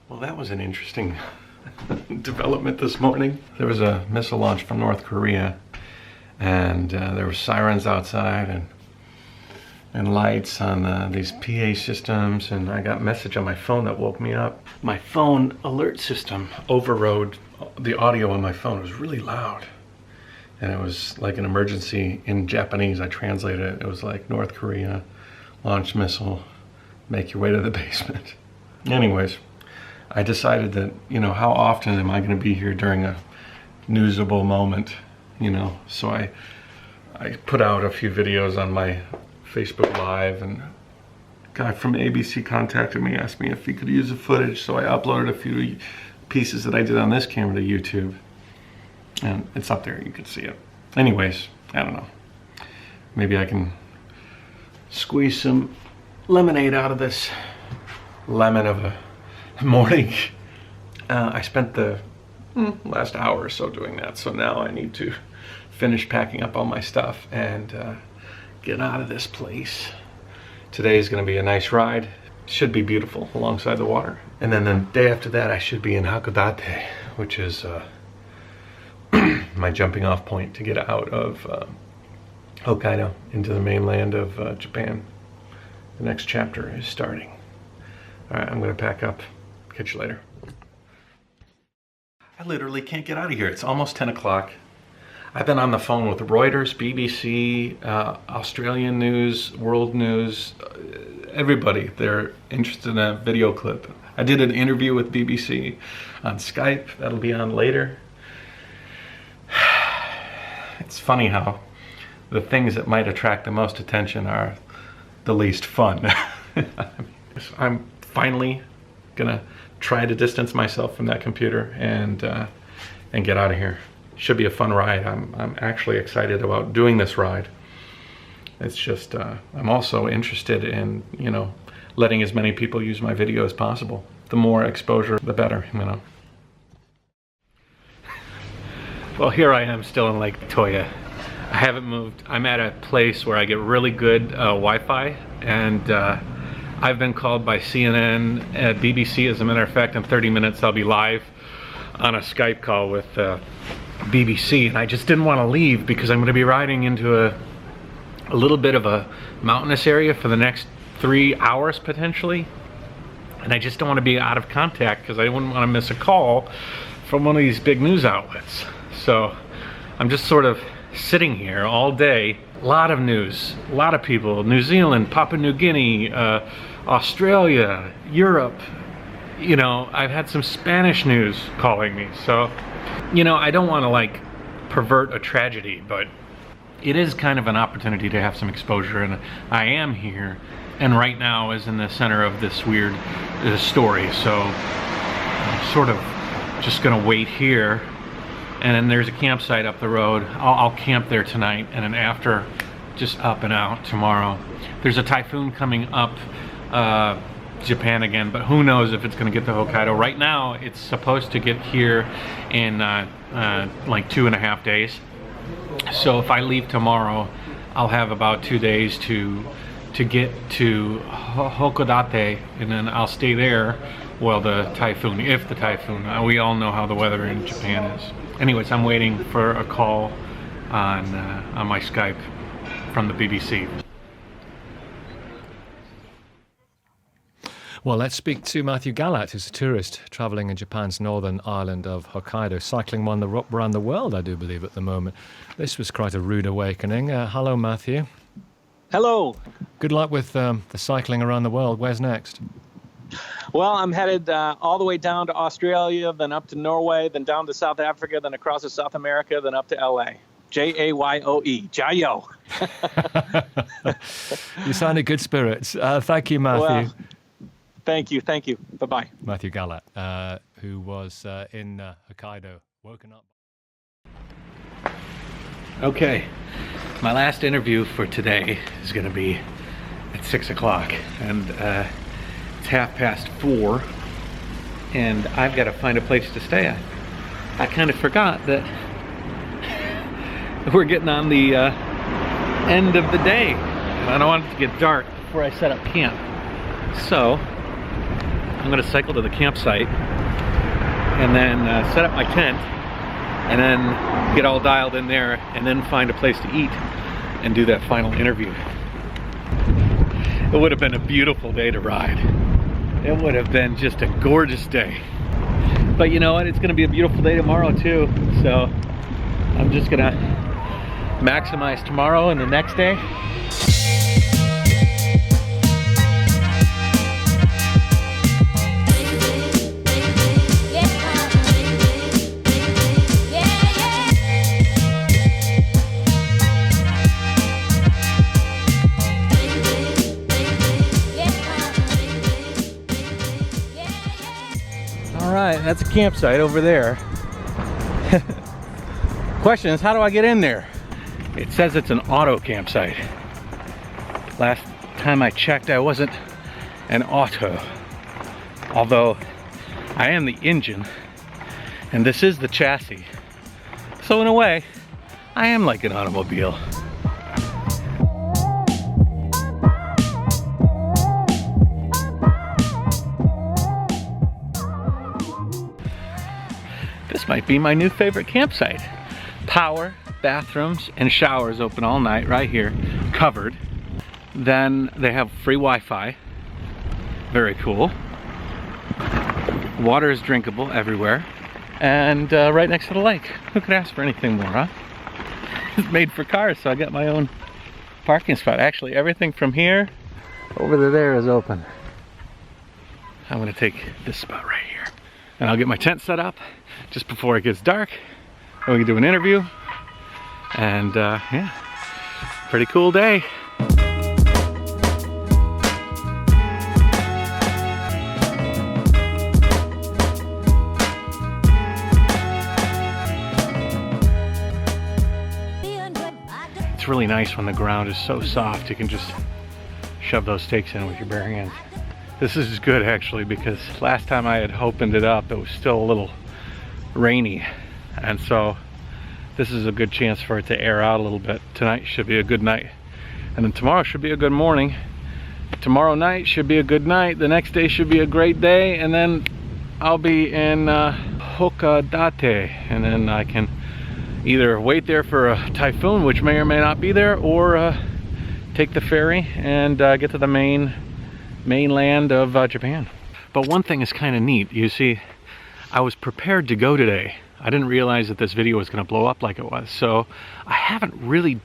Well, that was an interesting development this morning. There was a missile launch from North Korea, and there were sirens outside and lights on these PA systems, and I got a message on my phone that woke me up. My phone alert system overrode the audio on my phone. It was really loud, and it was like an emergency in Japanese. I translated it. It was like, North Korea launch missile, make your way to the basement. Anyways, I decided that, you know, how often am I going to be here during a newsable moment, you know? So I put out a few videos on my Facebook Live, and a guy from ABC contacted me, asked me if he could use the footage, so I uploaded a few pieces that I did on this camera to YouTube, and it's up there, you can see it. Anyways, I don't know, maybe I can squeeze some lemonade out of this lemon of a morning. I spent the last hour or so doing that, so now I need to finish packing up all my stuff and get out of this place. Today is going to be a nice ride. Should be beautiful alongside the water. And then the day after that I should be in Hakodate, which is my jumping off point to get out of Hokkaido into the mainland of Japan. The next chapter is starting. Alright, I'm going to pack up. Catch you later. I literally can't get out of here. It's almost 10 o'clock. I've been on the phone with Reuters, BBC, Australian news, world news, everybody. They're interested in a video clip. I did an interview with BBC on Skype. That'll be on later. It's funny how the things that might attract the most attention are the least fun. I'm finally gonna try to distance myself from that computer and get out of here. Should be a fun ride. I'm actually excited about doing this ride. It's just I'm also interested in, you know, letting as many people use my video as possible. The more exposure, the better, you know. Well, here I am still in Lake Toya. I haven't moved. I'm at a place where I get really good Wi-Fi, and I've been called by CNN at BBC. As a matter of fact, in 30 minutes I'll be live on a Skype call with BBC, and I just didn't want to leave because I'm going to be riding into a little bit of a mountainous area for the next 3 hours potentially, and I just don't want to be out of contact because I wouldn't want to miss a call from one of these big news outlets. So I'm just sort of sitting here all day. A lot of news, a lot of people, New Zealand, Papua New Guinea, Australia, Europe. You know, I've had some Spanish news calling me, so, you know, I don't want to like pervert a tragedy, but it is kind of an opportunity to have some exposure, and I am here, and right now is in the center of this weird story, so I'm sort of just gonna wait here, and then there's a campsite up the road. I'll camp there tonight, and then after, just up and out tomorrow. There's a typhoon coming up Japan again, but who knows if it's going to get to Hokkaido. Right now it's supposed to get here in like 2.5 days, so if I leave tomorrow I'll have about 2 days to get to Hakodate, and then I'll stay there while the typhoon, if the typhoon, we all know how the weather in Japan is. Anyways, I'm waiting for a call on my Skype from the BBC. Well, let's speak to Matthew Gallat, who's a tourist travelling in Japan's northern island of Hokkaido, cycling around the world, I do believe, at the moment. This was quite a rude awakening. Hello, Matthew. Hello. Good luck with the cycling around the world. Where's next? Well, I'm headed all the way down to Australia, then up to Norway, then down to South Africa, then across to South America, then up to L.A. Jayoe. Jayoe. You sound in good spirits. Thank you, Matthew. Well, thank you. Bye-bye. Matthew Gallat, who was in Hokkaido, woken up. Okay, my last interview for today is going to be at 6 o'clock, and it's 4:30, and I've got to find a place to stay at. I kind of forgot that we're getting on the end of the day. And I don't want it to get dark before I set up camp. So I'm gonna cycle to the campsite and then set up my tent and then get all dialed in there and then find a place to eat and do that final interview. It would have been a beautiful day to ride. It would have been just a gorgeous day. But you know what? It's gonna be a beautiful day tomorrow too. So I'm just gonna maximize tomorrow and the next day. Alright, that's a campsite over there. Question is, how do I get in there? It says it's an auto campsite. Last time I checked, I wasn't an auto. Although, I am the engine, and this is the chassis. So in a way, I am like an automobile. This might be my new favorite campsite. Power, bathrooms, and showers open all night right here, covered. Then they have free Wi-Fi. Very cool. Water is drinkable everywhere. And right next to the lake. Who could ask for anything more, huh? It's made for cars, so I got my own parking spot. Actually, everything from here over to there is open. I'm gonna take this spot right here. And I'll get my tent set up just before it gets dark. And we can do an interview. And yeah, pretty cool day. It's really nice when the ground is so soft you can just shove those stakes in with your bare hands. This is good actually, because last time I had opened it up it was still a little rainy, and so this is a good chance for it to air out a little bit. Tonight should be a good night, and then tomorrow should be a good morning. Tomorrow night should be a good night. The next day should be a great day, and then I'll be in Hakodate, and then I can either wait there for a typhoon, which may or may not be there, or take the ferry and get to the mainland of Japan. But one thing is kind of neat. You see, I was prepared to go today. I didn't realize that this video was going to blow up like it was, so I haven't really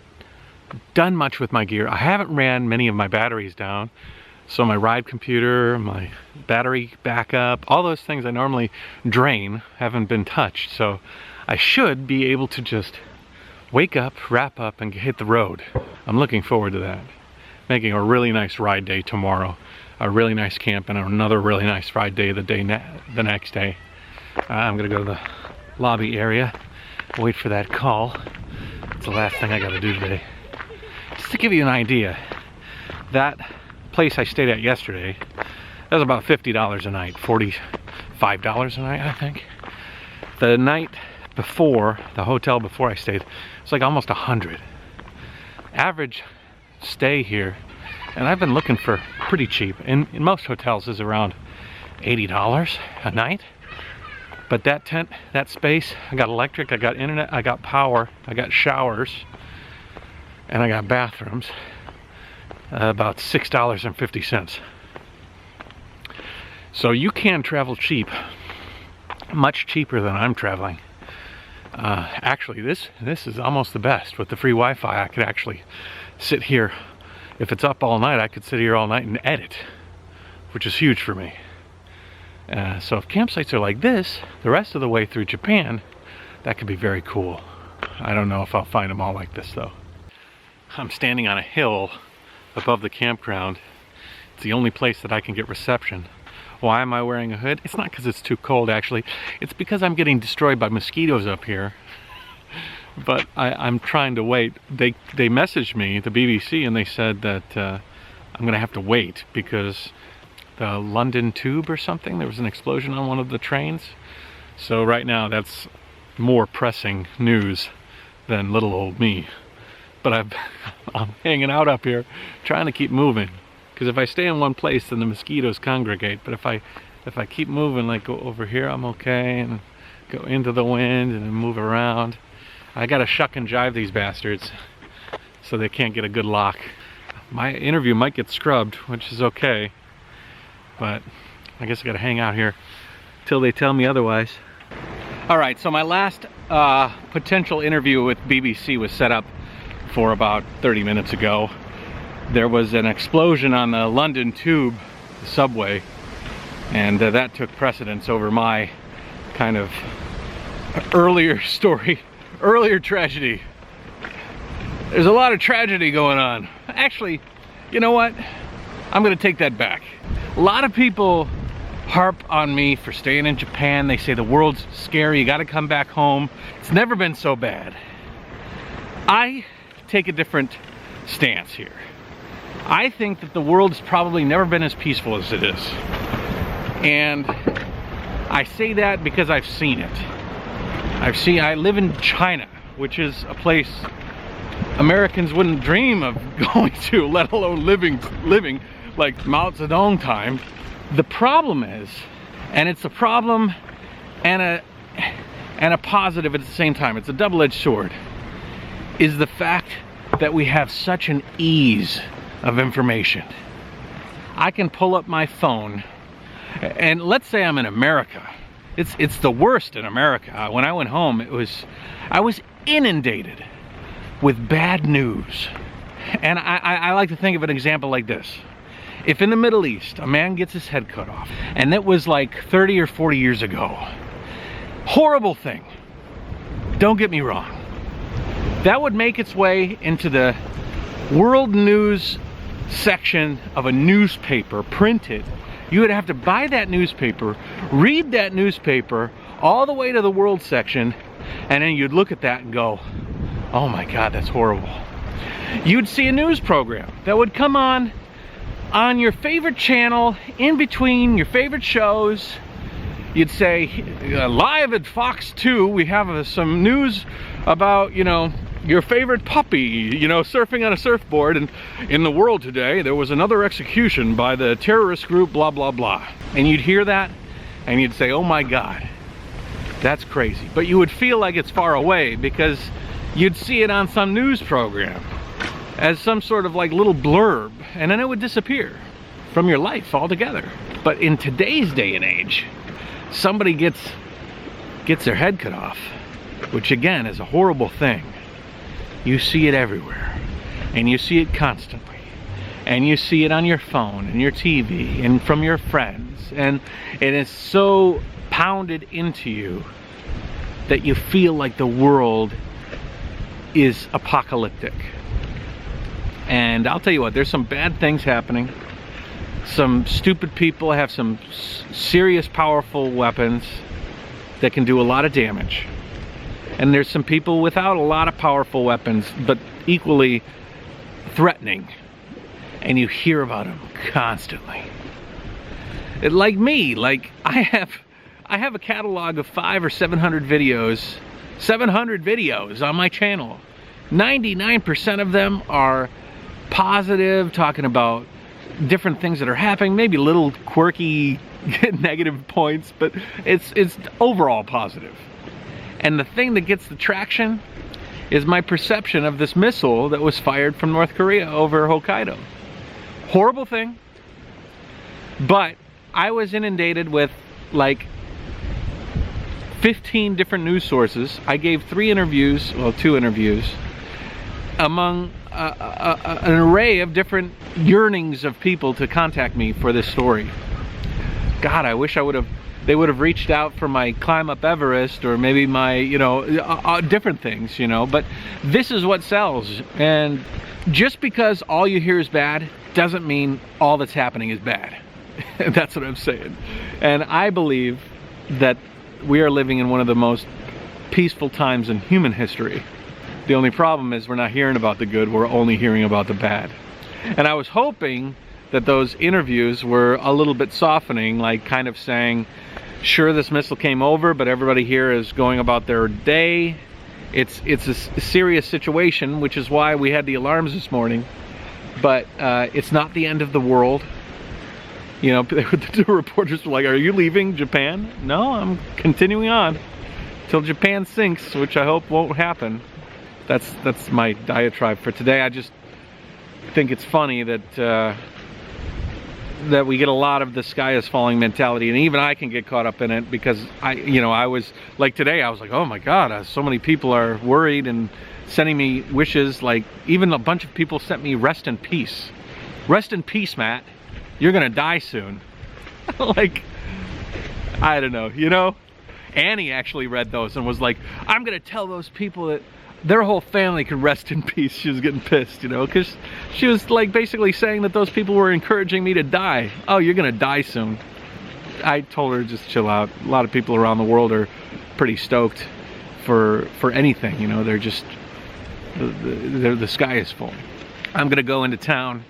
done much with my gear. I haven't ran many of my batteries down, so my ride computer, my battery backup, all those things I normally drain haven't been touched. So I should be able to just wake up, wrap up, and hit the road. I'm looking forward to that. Making a really nice ride day tomorrow, a really nice camp, and another really nice ride day the next day. I'm gonna go to the lobby area, wait for that call. It's the last thing I gotta do today. Just to give you an idea, that place I stayed at yesterday, that was about $50 a night, $45 a night, I think. The night before, the hotel before I stayed, it's like almost 100. Average stay here, and I've been looking for pretty cheap. In most hotels is around $80 a night. But that tent, that space, I got electric, I got internet, I got power, I got showers, and I got bathrooms. About $6.50. So you can travel cheap, much cheaper than I'm traveling. Actually, this is almost the best. With the free Wi-Fi, I could actually sit here. If it's up all night, I could sit here all night and edit, which is huge for me. So if campsites are like this, the rest of the way through Japan, that could be very cool. I don't know if I'll find them all like this though. I'm standing on a hill above the campground. It's the only place that I can get reception. Why am I wearing a hood? It's not because it's too cold actually. It's because I'm getting destroyed by mosquitoes up here. But I'm trying to wait. They messaged me, the BBC, and they said that I'm gonna have to wait because the London Tube or something, there was an explosion on one of the trains. So right now that's more pressing news than little old me. But I'm hanging out up here trying to keep moving, because if I stay in one place then the mosquitoes congregate. But if I keep moving, like go over here, I'm okay, and go into the wind and then move around. I gotta shuck and jive these bastards so they can't get a good lock. My interview might get scrubbed, which is okay, but I guess I gotta hang out here till they tell me otherwise. All right, so my last potential interview with BBC was set up for about 30 minutes ago. There was an explosion on the London Tube, the subway, and that took precedence over my kind of earlier story, earlier tragedy. There's a lot of tragedy going on. Actually, you know what? I'm gonna take that back. A lot of people harp on me for staying in Japan. They say the world's scary, you gotta come back home. It's never been so bad. I take a different stance here. I think that the world's probably never been as peaceful as it is. And I say that because I've seen it. I live in China, which is a place Americans wouldn't dream of going to, let alone living like Mao Zedong time. The problem is, and it's a problem and a positive at the same time, it's a double-edged sword, is the fact that we have such an ease of information. I can pull up my phone, and let's say I'm in America. It's the worst in America. When I went home, I was inundated with bad news. And I like to think of an example like this. If in the Middle East, a man gets his head cut off, and that was like 30 or 40 years ago, horrible thing, don't get me wrong, that would make its way into the world news section of a newspaper, printed. You would have to buy that newspaper, read that newspaper all the way to the world section, and then you'd look at that and go, oh my God, that's horrible. You'd see a news program that would come on your favorite channel, in between your favorite shows. You'd say, live at Fox 2, we have some news about, your favorite puppy, surfing on a surfboard, and in the world today, there was another execution by the terrorist group, blah, blah, blah. And you'd hear that, and you'd say, oh my God, that's crazy. But you would feel like it's far away, because you'd see it on some news program as some sort of like little blurb, and then it would disappear from your life altogether. But in today's day and age, somebody gets their head cut off, which again is a horrible thing. You see it everywhere, and you see it constantly, and you see it on your phone and your TV and from your friends, and it is so pounded into you that you feel like the world is apocalyptic. And I'll tell you what, there's some bad things happening. Some stupid people have some serious powerful weapons that can do a lot of damage. And there's some people without a lot of powerful weapons, but equally threatening. And you hear about them constantly. Like me, I have a catalog of 500 or 700 videos, 700 videos on my channel. 99% of them are positive, talking about different things that are happening, maybe little quirky negative points, but it's overall positive. And the thing that gets the traction is my perception of this missile that was fired from North Korea over Hokkaido. Horrible thing. But I was inundated with like 15 different news sources. I gave 2 interviews, among an array of different yearnings of people to contact me for this story. God, I wish they would have reached out for my climb up Everest, or maybe my, different things, but this is what sells. And just because all you hear is bad doesn't mean all that's happening is bad. That's what I'm saying. And I believe that we are living in one of the most peaceful times in human history. The only problem is we're not hearing about the good, we're only hearing about the bad. And I was hoping that those interviews were a little bit softening, like kind of saying, Sure, this missile came over, but everybody here is going about their day. It's a serious situation, which is why we had the alarms this morning. But it's not the end of the world. You know, the reporters were like, "Are you leaving Japan?" No, I'm continuing on till Japan sinks, which I hope won't happen. That's my diatribe for today. I just think it's funny that that we get a lot of the sky is falling mentality, and even I can get caught up in it because I was like today. I was like, oh my God, so many people are worried and sending me wishes. Like even a bunch of people sent me rest in peace. Rest in peace, Matt. You're gonna die soon. Like, I don't know, you know? Annie actually read those and was like, I'm gonna tell those people that their whole family could rest in peace. She was getting pissed, you know, because she was like basically saying that those people were encouraging me to die. Oh, you're gonna die soon. I told her just chill out. A lot of people around the world are pretty stoked for anything, you know. They're just, the sky is full. I'm gonna go into town,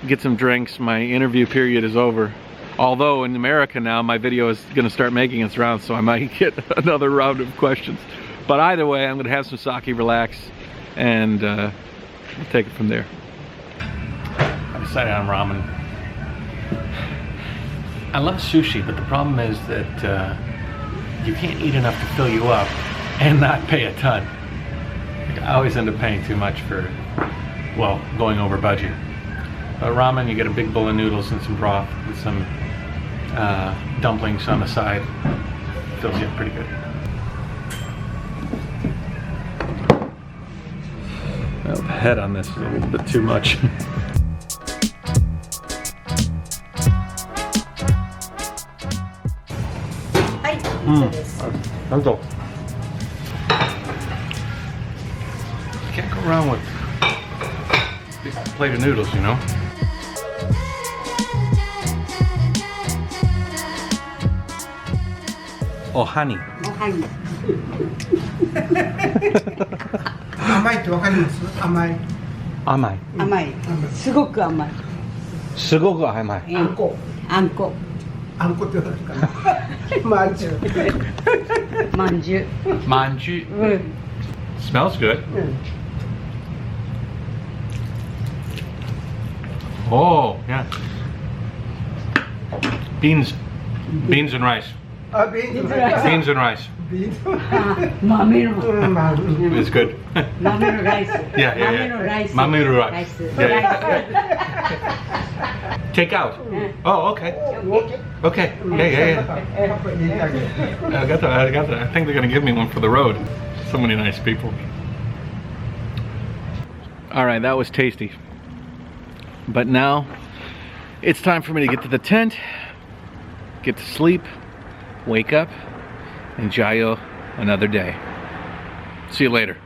get some drinks. My interview period is over. Although in America now, my video is gonna start making its rounds, so I might get another round of questions. But either way, I'm gonna have some sake, relax, and we'll take it from there. I decided on ramen. I love sushi, but the problem is that you can't eat enough to fill you up and not pay a ton. I always end up paying too much for, well, going over budget. But ramen, you get a big bowl of noodles and some broth with some dumplings on the side. Fills you up pretty good. Well, the head on this is a little bit too much. Uncle. Can't go wrong with a big plate of noodles, you know? Oh, honey. Oh, honey. 甘いってわかります？甘い。甘い。甘い。すごく甘い。すごく甘い。あんこ。あんこ。あんこって言われるかな。まんじゅう。まんじゅう。まんじゅう。うん。 Smells good. うん。 Oh, yeah. Beans and rice. あ、ビーンズ。 Beans and rice. ビーンズ。あ、豆の。うん、まあ。 It's good. 豆のライス。 Yeah, yeah, 豆のライ yeah. ス。 Mame no ライ rice. ス。 Yeah, yeah. Take out. Oh, okay. Okay. Yeah, yeah. I got that. I think they're gonna give me one for the road. So many nice people. All right, that was tasty. But now it's time for me to get to the tent, get to sleep, wake up, and Jayoe another day. See you later.